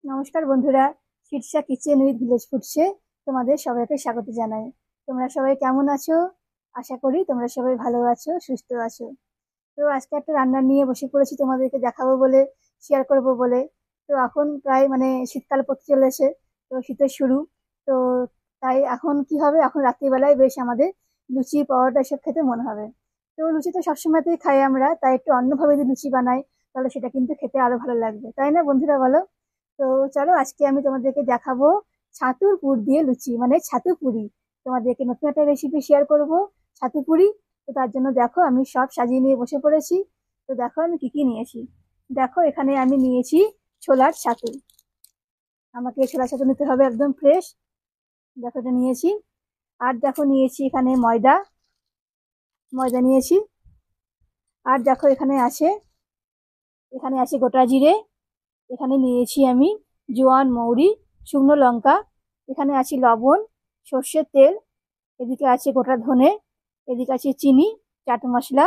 নমস্কার বন্ধুরা, Shirsha kitchen with village ফুডসে তোমাদের সবাইকে স্বাগত জানাই। তোমরা সবাই কেমন আছো? আশা করি তোমরা সবাই ভালো আছো, সুস্থ আছো। তো আজকে একটা রান্না নিয়ে বসে পড়েছি তোমাদেরকে দেখাবো বলে, শেয়ার করব বলে। তো এখন প্রায় শীতকাল পড়তে চলেছে, তো শীতের শুরু। তো তাই এখন কি হবে, এখন রাত্রিবেলায় বেশ আমাদের লুচি পরোটা এসব খেতে মনে হবে। তো লুচি তো সবসময়তেই খাই আমরা, তাই একটু অন্যভাবে যদি লুচি বানাই তাহলে সেটা কিন্তু খেতে আরো ভালো লাগবে, তাই না বন্ধুরা, বলো? তো চলো আজকে আমি তোমাদেরকে দেখাবো ছাতুর পুর দিয়ে লুচি, মানে ছাতু পুরি। তোমাদেরকে নতুন একটা রেসিপি শেয়ার করব, ছাতু পুরি। তো তার জন্য দেখো আমি সব সাজিয়ে নিয়ে বসে পড়েছি। তো দেখো আমি কি কি নিয়েছি। দেখো এখানে আমি নিয়েছি ছোলার ছাতু। আমাকে ছোলার ছাতু নিতে হবে একদম ফ্রেশ। দেখো এটা নিয়েছি। আর দেখো নিয়েছি এখানে ময়দা, ময়দা নিয়েছি। আর দেখো এখানে আছে গোটা জিরে। এখানে নিয়েছি আমি জোয়ান, মৌরি, শুকনো লঙ্কা। এখানে আছে লবণ, সর্ষের তেল। এদিকে আছে গোটা ধনে। এদিকে আছে চিনি, চাট মশলা,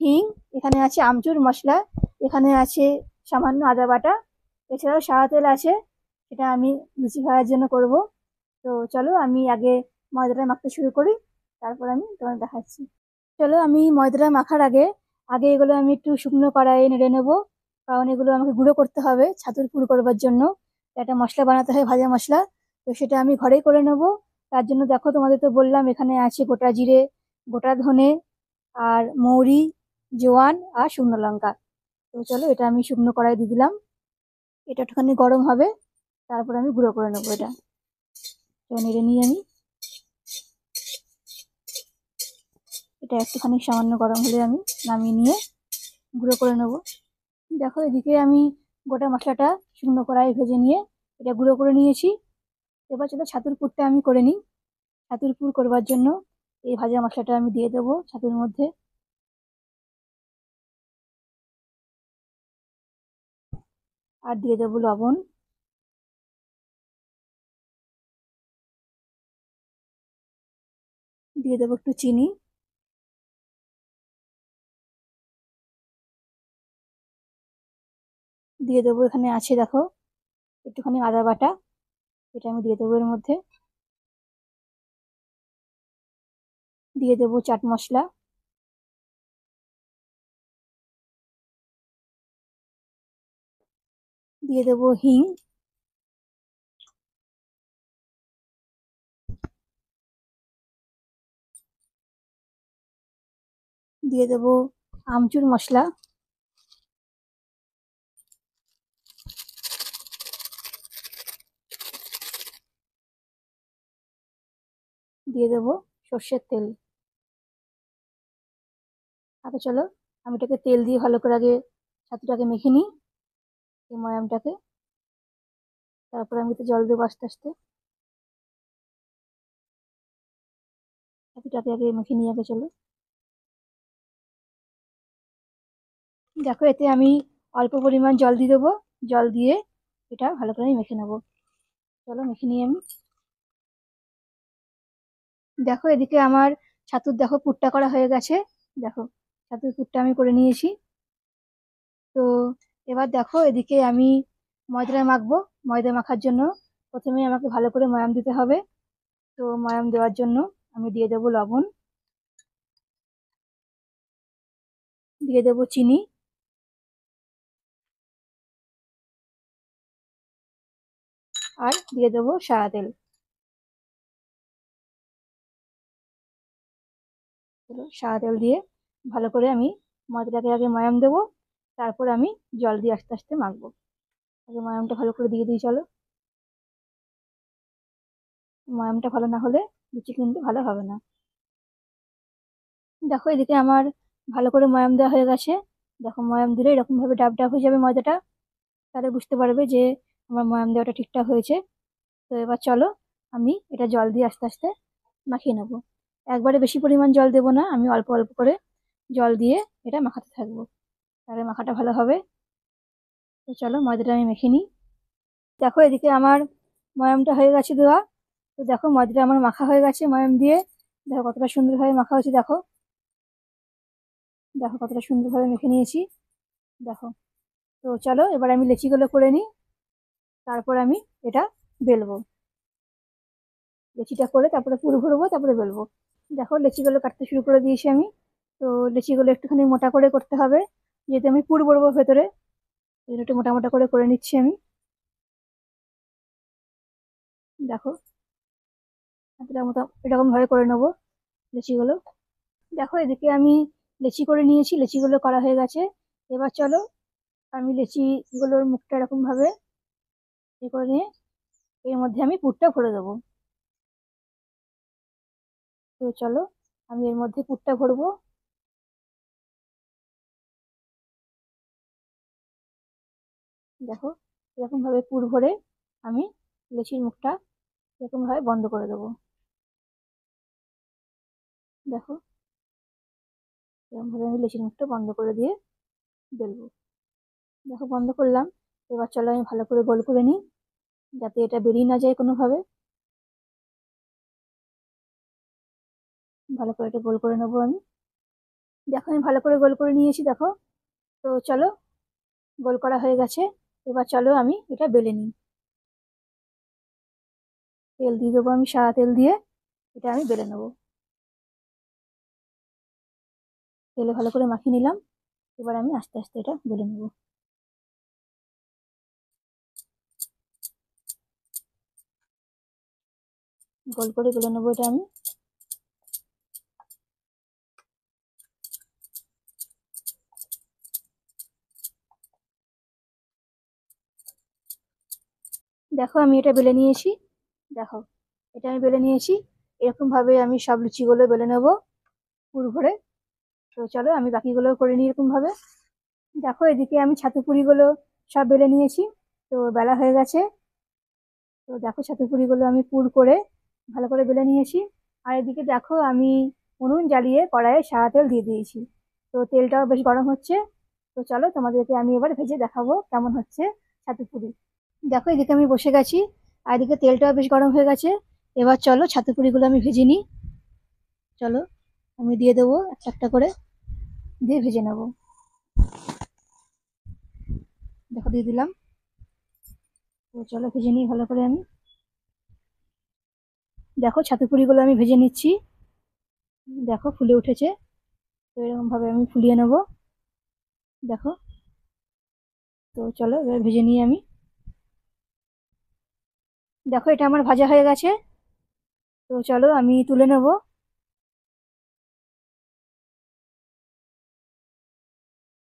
হিং। এখানে আছে আমচুর মশলা। এখানে আছে সামান্য আদা বাটা। এছাড়াও সাদা তেল আছে, সেটা আমি লুচি ভাজার জন্য করব। তো চলো আমি আগে ময়দাটা মাখতে শুরু করি, তারপর আমি তোমাদের দেখাচ্ছি। চলো আমি ময়দাটা মাখার আগে আগে এগুলো আমি একটু শুকনো কড়াইয়ে নেড়ে নেবো, কারণ এগুলো আমাকে গুঁড়ো করতে হবে ছাতুর পুর করবার জন্য। একটা মশলা বানাতে হয়, ভাজা মশলা। তো সেটা আমি ঘরেই করে নেবো। তার জন্য দেখো তোমাদের তো বললাম এখানে আছে গোটা জিরে, গোটা ধনে, আর মৌরি, জোয়ান আর শুকনো লঙ্কা। তো চলো এটা আমি শুকনো কড়াই দিয়ে দিলাম। এটা একটুখানি গরম হবে, তারপর আমি গুঁড়ো করে নেবো এটা। তো নেড়ে নিয়ে আমি এটা একটুখানি সামান্য গরম হলে আমি নামিয়ে নিয়ে গুঁড়ো করে নেবো। দেখো এদিকে আমি গোটা মশলাটা শুকনো কড়াই ভেজে নিয়ে এটা গুঁড়ো করে নিয়েছি। এবার চলো ছাতুর পুরটা আমি করে নিই। ছাতুর পুর করবার জন্য এই ভাজা মশলাটা আমি দিয়ে দেবো ছাতুর মধ্যে। আর দিয়ে দেবো লবণ, দিয়ে দেবো একটু চিনি, দিয়ে দেবো এখানে আছে দেখো একটুখানি আদা বাটা, এটা আমি দিয়ে দেবো এর মধ্যে। দিয়ে দেবো চাট মশলা, দিয়ে দেবো হিং, দিয়ে দেবো আমচুর মশলা, দিয়ে দেবো সর্ষের তেল। আগে চলো আমি এটাকে তেল দিয়ে ভালো করে আগে ছাতুটাকে মেখে নিই, এই ময়ামটাকে। তারপর আমি এতে জল দেবো আস্তে আস্তে। ছাতুটাকে আগে মেখে নিয়ে আগে চলো। দেখো এতে আমি অল্প পরিমাণ জল দিয়ে দেবো। জল দিয়ে এটা ভালো করে মেখে নেবো। চলো মেখে নিয়ে আমি দেখো এদিকে আমার ছাতুর দেখো পুরটা করা হয়ে গেছে। দেখো ছাতুর পুরটা আমি করে নিয়েছি। তো এবার দেখো এদিকে আমি ময়দাটা মাখবো। ময়দা মাখার জন্য প্রথমে আমাকে ভালো করে ময়াম দিতে হবে। তো ময়াম দেওয়ার জন্য আমি দিয়ে দেবো লবণ, দিয়ে দেবো চিনি, আর দিয়ে দেবো সাদা তেল। সাদা তেল দিয়ে ভালো করে আমি ময়দাটাকে আগে ময়াম দেবো, তারপর আমি জল দিয়ে আস্তে আস্তে মাখবো। আগে ময়ামটা ভালো করে দিয়ে দিই চলো। ময়ামটা ভালো না হলে লুচি কিন্তু ভালো হবে না। দেখো এদিকে আমার ভালো করে ময়াম দেওয়া হয়ে গেছে। দেখো ময়াম দিলে এরকম ভাবে ডাব ডাব হয়ে যাবে ময়দাটা, তাহলে বুঝতে পারবে যে আমার ময়াম দেওয়াটা ঠিকঠাক হয়েছে। তো এবার চলো আমি এটা জল দিয়ে আস্তে আস্তে মাখিয়ে নেবো। একবারে বেশি পরিমাণ জল দেবো না, আমি অল্প অল্প করে জল দিয়ে এটা মাখাতে থাকবো, তাহলে মাখাটা ভালো হবে। তো চলো ময়দাটা আমি মেখে নিই। দেখো এদিকে আমার ময়ামটা হয়ে গেছে দেওয়া। তো দেখো ময়দাটা আমার মাখা হয়ে গেছে ময়াম দিয়ে। দেখো কতটা সুন্দরভাবে মাখা হয়েছে, দেখো দেখো কতটা সুন্দরভাবে মেখে নিয়েছি। দেখো, তো চলো এবার আমি লেচিগুলো করে নিই। তারপর আমি এটা বেলবো। লেচিটা করে তারপরে পুর ভরবো, তারপরে বেলবো। দেখো লেচিগুলো কাটতে শুরু করে দিয়েছি আমি। তো লেচিগুলো একটুখানি মোটা করে করতে হবে, যেহেতু আমি পুর ভরবো ভেতরে, এই জন্য একটু মোটা মোটা করে নিচ্ছি আমি। দেখো এতটা মতো এরকম ভাবে করে নেবো লেচিগুলো। দেখো এদিকে আমি লেচি করে নিয়েছি, লেচিগুলো করা হয়ে গেছে। এবার চলো আমি লেচিগুলোর মুখটা এরকম ভাবে করে নিয়ে এর মধ্যে আমি পুরটা ভরে দেবো। তো চলো আমি এর মধ্যে পুরটা ভরবো। দেখো এরকম ভাবে পুর ভরে আমি লেচির মুখটা এরকম ভাবে বন্ধ করে দেবো। দেখো এরকম ভাবে আমি লেচির মুখটা বন্ধ করে দিয়ে বেলবো। দেখো বন্ধ করলাম। এবার চলো আমি ভালো করে গোল করে নিই, যাতে এটা বেরিয়ে না যায় কোনোভাবে। ভালো করে এটা গোল করে নেবো আমি। দেখো আমি ভালো করে গোল করে নিয়েছি দেখো। তো চলো গোল করা হয়ে গেছে। এবার চলো আমি এটা বেলে নিই। তেল দিয়ে দেবো আমি, সাদা তেল দিয়ে এটা আমি বেলে নেবো। তেলে ভালো করে মাখিয়ে নিলাম। এবার আমি আস্তে আস্তে এটা বেলে নেবো। গোল করে বেলে নেবো এটা আমি। দেখো আমি এটা বেলে নিয়েছি। দেখো এটা আমি বেলে নিয়েছি। এরকম ভাবে আমি সব লুচিগুলো বেলে নেবো পুর ভরে। তো চলো আমি বাকিগুলো করে নিই এরকম ভাবে। দেখো এদিকে আমি ছাতু পুরিগুলো সব বেলে নিয়েছি। তো বেলা হয়ে গেছে। তো দেখো ছাতু পুরিগুলো আমি পুর করে ভালো করে বেলে নিয়েছি। আর এদিকে দেখো আমি উনুন জ্বালিয়ে কড়াইয়ে সাদা তেল দিয়ে দিয়েছি। তো তেলটাও বেশ গরম হচ্ছে। তো চলো তোমাদেরকে আমি এবার ভেজে দেখাবো কেমন হচ্ছে ছাতু পুরি। দেখো এদিকে আমি বসে গেছি, আর এদিকে তেলটাও বেশ গরম হয়ে গেছে। এবার চলো ছাতু পুরিগুলো আমি ভেজে নিই। চলো আমি দিয়ে দেবো একটা একটা করে, দিয়ে ভেজে নেবো। দেখো দিয়ে দিলাম। তো চলো ভেজে নিই ভালো করে আমি। দেখো ছাতু পুরিগুলো আমি ভেজে নিচ্ছি। দেখো ফুলে উঠেছে। তো এরকম ভাবে আমি ফুলিয়ে নেব। দেখো তো চলো এবার ভেজে নিই আমি। দেখো এটা আমার ভাজা হয়ে গেছে। তো চলো আমি তুলে নেব।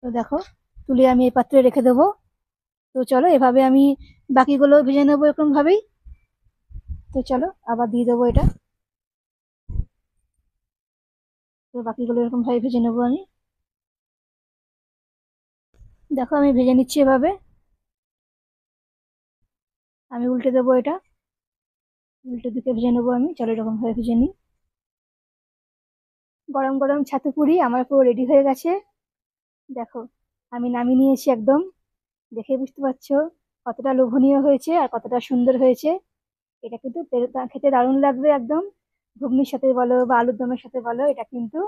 তো দেখো তুলে আমি এই পাত্রে রেখে দেবো। তো চলো এভাবে আমি বাকিগুলো ভেজে নেবো এরকম ভাবেই। তো চলো আবার দিয়ে দেবো এটা। তো বাকিগুলো এরকম ভাবে ভেজে নেবো আমি। দেখো আমি ভেজে নিচ্ছি এভাবে। আমি উল্টে দেবো এটা, উল্টে দিকে ভেজে নেবো আমি। চলো এরকম ভাবে ভেজে নিই। গরম গরম ছাতু পুরি আমার পুরো রেডি হয়ে গেছে। দেখো আমি নামিয়ে নিয়েছি একদম। দেখে বুঝতে পারছো কতটা লোভনীয় হয়েছে আর কতটা সুন্দর হয়েছে। এটা কিন্তু খেতে দারুণ লাগবে একদম। ঘুগনির সাথে বলো বা আলুর দমের সাথে বলো, এটা কিন্তু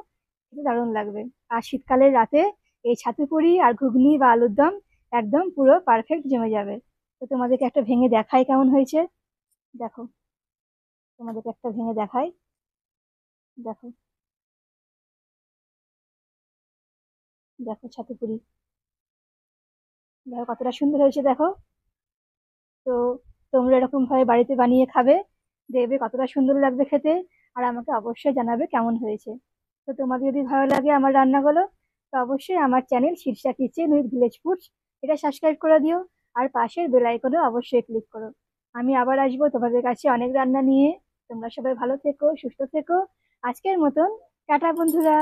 খেতে দারুণ লাগবে। আর শীতকালের রাতে এই ছাতু পুরি আর ঘুগনি বা আলুর দম একদম পুরো পারফেক্ট জমে যাবে। তো তোমাদেরকে একটা ভেঙে দেখাই কেমন হয়েছে। দেখো তোমাদেরকে একটা ভেঙে দেখাই। দেখো, দেখো ছাতু পুরি দেখো কতটা সুন্দর হয়েছে দেখো। তো তোমরা এরকম ভাবে বাড়িতে বানিয়ে খাবে, দেখবে কতটা সুন্দর লাগবে খেতে। আর আমাকে অবশ্যই জানাবে কেমন হয়েছে। তো তোমাদের যদি ভালো লাগে আমার রান্নাগুলো, তো অবশ্যই আমার channel Shirsha kitchen with village foods এটা সাবস্ক্রাইব করে দিও। আর পাশের বেল আইকনেও অবশ্যই ক্লিক করো। আমি আবার আসবো তোমাদের কাছে অনেক রান্না নিয়ে। তোমরা সবাই ভালো থেকো, সুস্থ থেকো। আজকের মতন টাটা বন্ধুরা।